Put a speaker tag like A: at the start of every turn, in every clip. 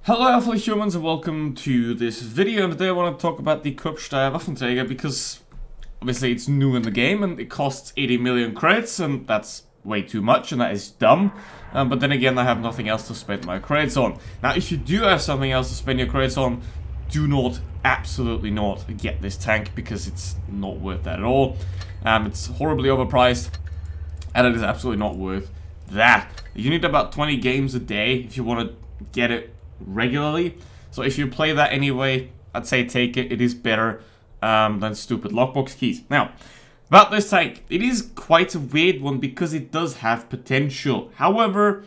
A: Hello fellow humans and welcome to this video, and today I want to talk about the Krupp WT because obviously it's new in the game and it costs 80 million credits and that's way too much and that is dumb. But then again, I have nothing else to spend my credits on. Now if you do have something else to spend your credits on, do not, absolutely not, get this tank because it's not worth that at all. It's horribly overpriced and it is absolutely not worth that. You need about 20 games a day if you want to get it regularly, so if you play that anyway, I'd say take it. It is better than stupid lockbox keys. Now, about this tank, it is quite a weird one because it does have potential. However,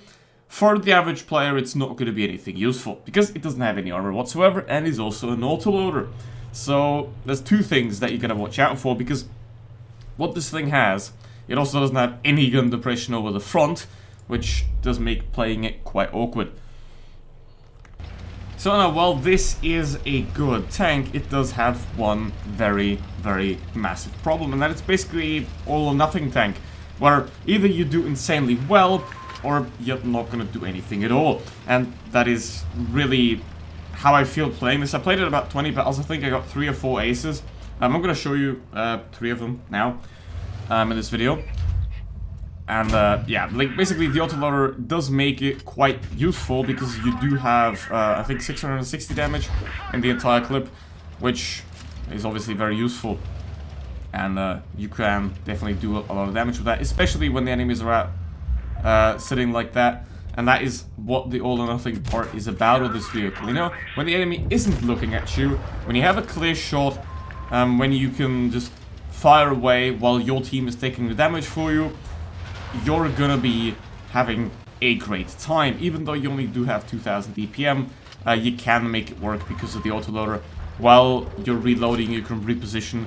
A: for the average player, it's not going to be anything useful because it doesn't have any armor whatsoever and is also an autoloader. So there's two things that you're going to watch out for, because what this thing has, it also doesn't have any gun depression over the front, which does make playing it quite awkward. So now, while this is a good tank, it does have one very, very massive problem, and that it's basically all or nothing tank, where either you do insanely well, or you're not going to do anything at all. And that is really how I feel playing this. I played it about 20 battles, I think I got 3 or 4 aces. I'm going to show you 3 of them now in this video. And yeah, like basically the autoloader does make it quite useful because you do have, I think 660 damage in the entire clip, which is obviously very useful. And you can definitely do a lot of damage with that, especially when the enemies are out sitting like that. And that is what the all or nothing part is about with this vehicle. You know, when the enemy isn't looking at you, when you have a clear shot, when you can just fire away while your team is taking the damage for you, you're gonna be having a great time. Even though you only do have 2000 DPM, you can make it work because of the autoloader. While you're reloading, you can reposition,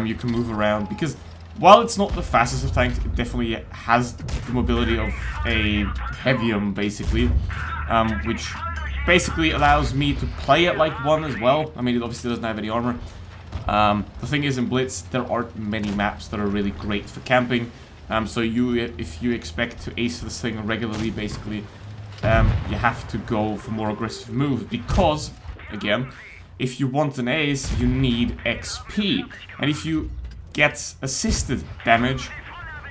A: you can move around, because while it's not the fastest of tanks, it definitely has the mobility of a heavium, basically, which basically allows me to play it like one as well. I mean, it obviously doesn't have any armor. The thing is, in Blitz, there aren't many maps that are really great for camping. So if you expect to ace this thing regularly, basically, you have to go for more aggressive moves because, again, if you want an ace, you need XP. And if you get assisted damage,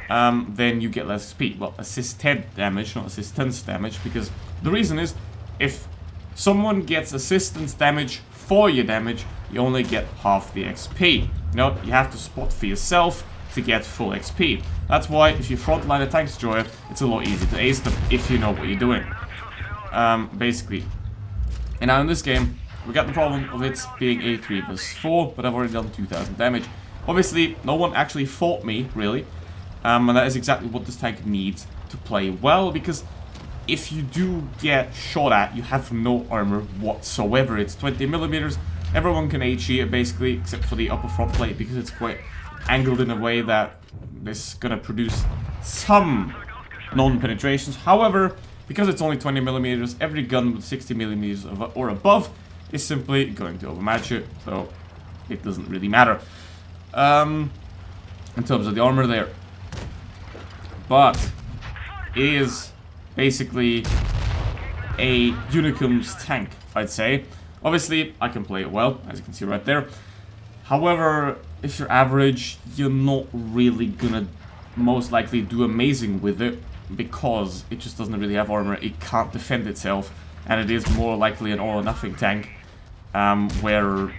A: then you get less XP. Well, assisted damage, not assistance damage, because the reason is, if someone gets assistance damage for your damage, you only get half the XP. You know, you have to spot for yourself to get full XP. That's why if you frontline a tank destroyer, it's a lot easier to ace them if you know what you're doing. Basically. And now in this game, we got the problem of it being a 3 vs 4, but I've already done 2000 damage. Obviously, no one actually fought me, really. And that is exactly what this tank needs to play well, because if you do get shot at, you have no armor whatsoever. It's 20mm. Everyone can HE it, basically, except for the upper front plate, because it's quite angled in a way that is going to produce some non-penetrations. However, because it's only 20mm, every gun with 60mm or above is simply going to overmatch it, so it doesn't really matter in terms of the armor there. But it is basically a Unicum's tank, I'd say. Obviously, I can play it well, as you can see right there. However, if you're average, you're not really gonna most likely do amazing with it because it just doesn't really have armor, it can't defend itself, and it is more likely an all or nothing tank, where,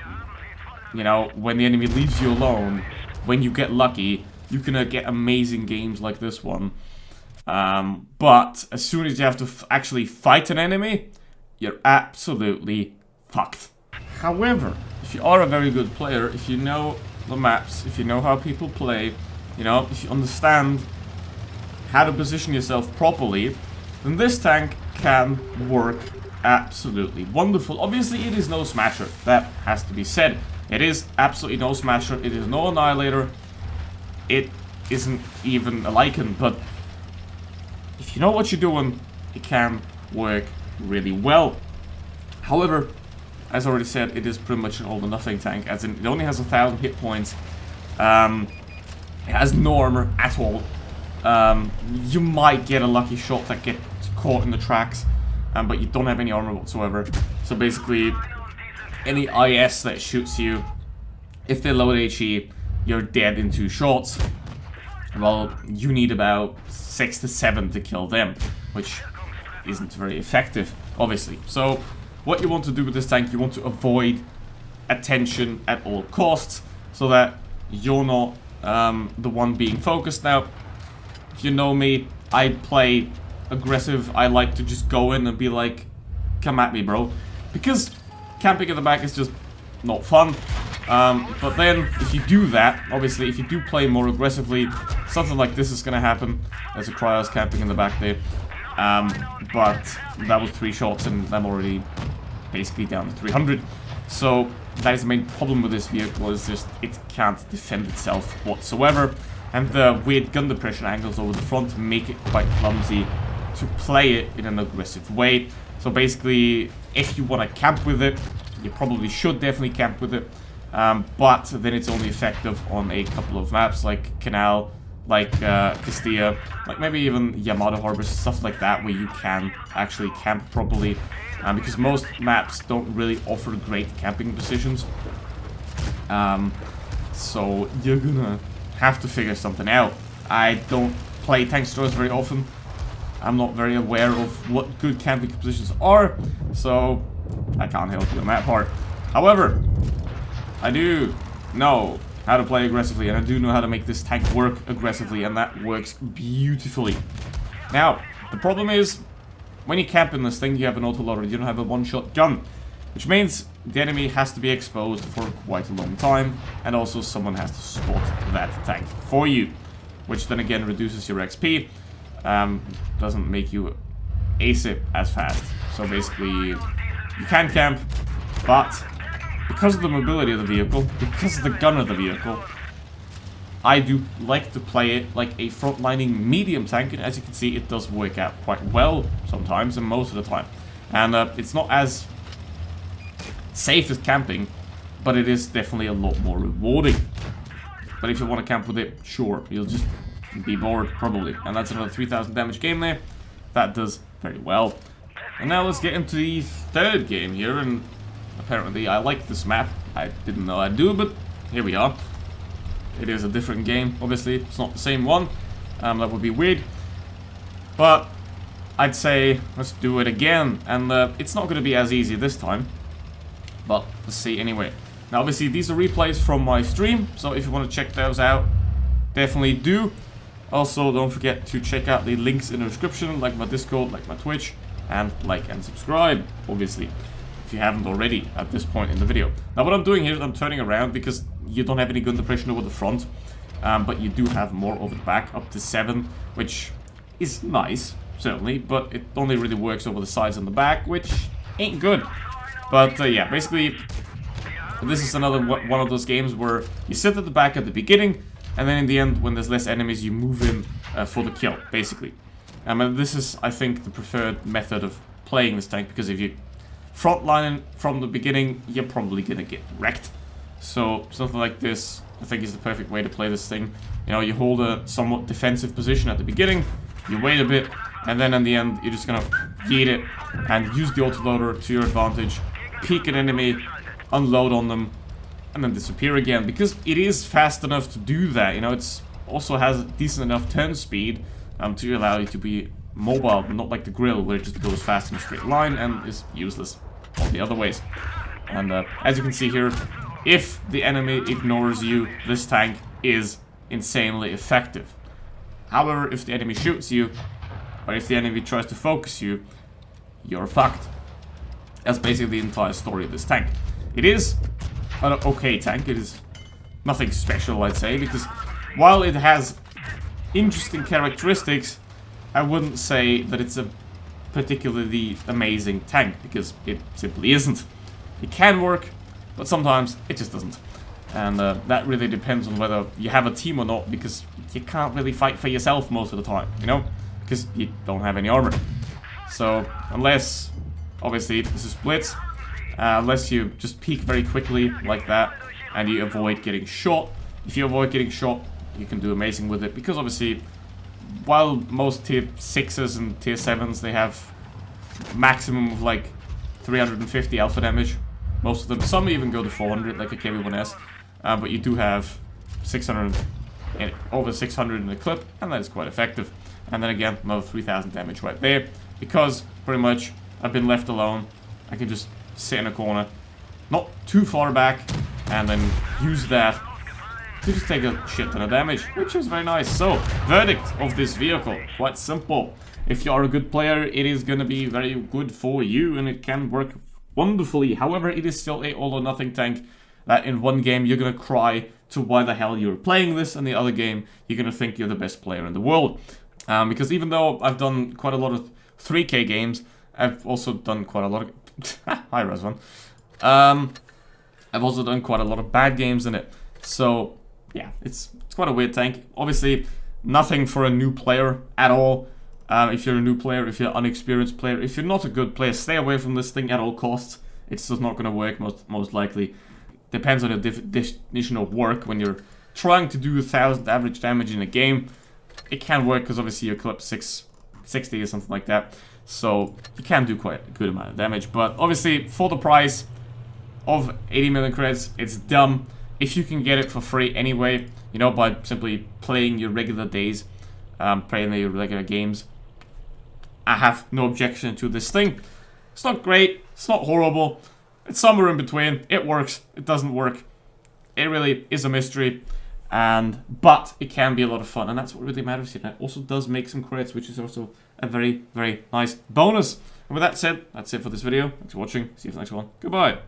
A: you know, when the enemy leaves you alone, when you get lucky, you can get amazing games like this one. But as soon as you have to actually fight an enemy, you're absolutely fucked. However, if you are a very good player, if you know the maps, if you know how people play, you know, if you understand how to position yourself properly, then this tank can work absolutely wonderful. Obviously, it is no smasher, that has to be said. It is absolutely no smasher, it is no annihilator, it isn't even a Lycan, but if you know what you're doing, it can work really well. However, as I already said, it is pretty much an all or nothing tank, as in it only has 1000 hit points. It has no armor at all. You might get a lucky shot that gets caught in the tracks, but you don't have any armor whatsoever. So basically, any IS that shoots you, if they load HE, you're dead in 2 shots. Well, you need about 6 to 7 to kill them, which isn't very effective, obviously. So what you want to do with this tank, you want to avoid attention at all costs, so that you're not the one being focused. Now, if you know me, I play aggressive. I like to just go in and be like, come at me, bro. Because camping in the back is just not fun. But then, if you do that, obviously, if you do play more aggressively, something like this is gonna happen. There's a Cryos camping in the back there. But that was 3 shots and I'm already basically down to 300. So that is the main problem with this vehicle, is just it can't defend itself whatsoever. And the weird gun depression angles over the front make it quite clumsy to play it in an aggressive way. So basically, if you want to camp with it, you probably should definitely camp with it. But then it's only effective on a couple of maps like Canal, like Castilla, like maybe even Yamato Harbor, stuff like that, where you can actually camp properly. Because most maps don't really offer great camping positions. So you're gonna have to figure something out. I don't play tank stores very often. I'm not very aware of what good camping positions are, so I can't help you on that part. However, I do know how to play aggressively, and I do know how to make this tank work aggressively, and that works beautifully. Now, the problem is, when you camp in this thing, you have an autoloader, you don't have a one-shot gun. Which means the enemy has to be exposed for quite a long time, and also someone has to spot that tank for you. Which then again reduces your XP, doesn't make you ace it as fast. So basically, you can camp, but because of the mobility of the vehicle, because of the gun of the vehicle, I do like to play it like a frontlining medium tank, and as you can see, it does work out quite well sometimes and most of the time. And it's not as safe as camping, but it is definitely a lot more rewarding. But if you want to camp with it, sure, you'll just be bored, probably. And that's another 3000 damage game there. That does very well. And now let's get into the 3rd game here, and apparently I like this map. I didn't know I'd do, but here we are. It is a different game, obviously, it's not the same one. That would be weird. But I'd say let's do it again, and it's not going to be as easy this time. But let's see anyway. Now obviously these are replays from my stream, so if you want to check those out, definitely do. Also, don't forget to check out the links in the description, like my Discord, like my Twitch, and like and subscribe, obviously, if you haven't already at this point in the video. Now what I'm doing here is I'm turning around because you don't have any gun depression over the front, but you do have more over the back, up to 7, which is nice, certainly, but it only really works over the sides and the back, which ain't good. But yeah, basically, this is another one of those games where you sit at the back at the beginning, and then in the end, when there's less enemies, you move in for the kill, basically. And this is, I think, the preferred method of playing this tank, because if you frontline from the beginning, you're probably gonna get wrecked. So something like this, I think, is the perfect way to play this thing. You know, you hold a somewhat defensive position at the beginning, you wait a bit, and then in the end, you're just gonna yeet it and use the autoloader to your advantage, peek an enemy, unload on them, and then disappear again, because it is fast enough to do that. You know, it's also has decent enough turn speed to allow you to be mobile, but not like the grill, where it just goes fast in a straight line and is useless all the other ways. And as you can see here, if the enemy ignores you, this tank is insanely effective. However, if the enemy shoots you, or if the enemy tries to focus you, you're fucked. That's basically the entire story of this tank. It is an okay tank. It is nothing special, I'd say, because while it has interesting characteristics, I wouldn't say that it's a particularly amazing tank, because it simply isn't. It can work, but sometimes it just doesn't. And that really depends on whether you have a team or not, because you can't really fight for yourself most of the time, you know? Because you don't have any armor. So, unless, obviously, this is Blitz, unless you just peek very quickly like that, and you avoid getting shot. If you avoid getting shot, you can do amazing with it, because obviously, while most tier 6s and tier 7s, they have maximum of like 350 alpha damage. Most of them. Some even go to 400, like a KB1S. But you do have 600, over 600 in the clip, and that is quite effective. And then again, another 3000 damage right there. Because, pretty much, I've been left alone. I can just sit in a corner, not too far back, and then use that to just take a shit ton of damage, which is very nice. So, verdict of this vehicle, quite simple. If you are a good player, it is going to be very good for you, and it can work wonderfully. However, it is still a all-or-nothing tank that in one game you're going to cry to why the hell you're playing this, and the other game you're going to think you're the best player in the world. Because even though I've done quite a lot of 3K games, I've also done quite a lot of... Hi, Razvan. I've also done quite a lot of bad games in it. So, yeah, it's quite a weird tank. Obviously, nothing for a new player at all. If you're a new player, if you're an unexperienced player, if you're not a good player, stay away from this thing at all costs. It's just not going to work, most likely. Depends on your definition of work. When you're trying to do 1000 average damage in a game, it can work because obviously your clip 660 or something like that. So you can do quite a good amount of damage. But obviously, for the price of 80 million credits, it's dumb. If you can get it for free anyway, you know, by simply playing your regular days, playing your regular games, I have no objection to this thing. It's not great, it's not horrible, it's somewhere in between. It works, it doesn't work. It really is a mystery, but it can be a lot of fun, and that's what really matters here. And it also does make some credits, which is also a very, very nice bonus. And with that said, that's it for this video. Thanks for watching, see you for the next one. Goodbye.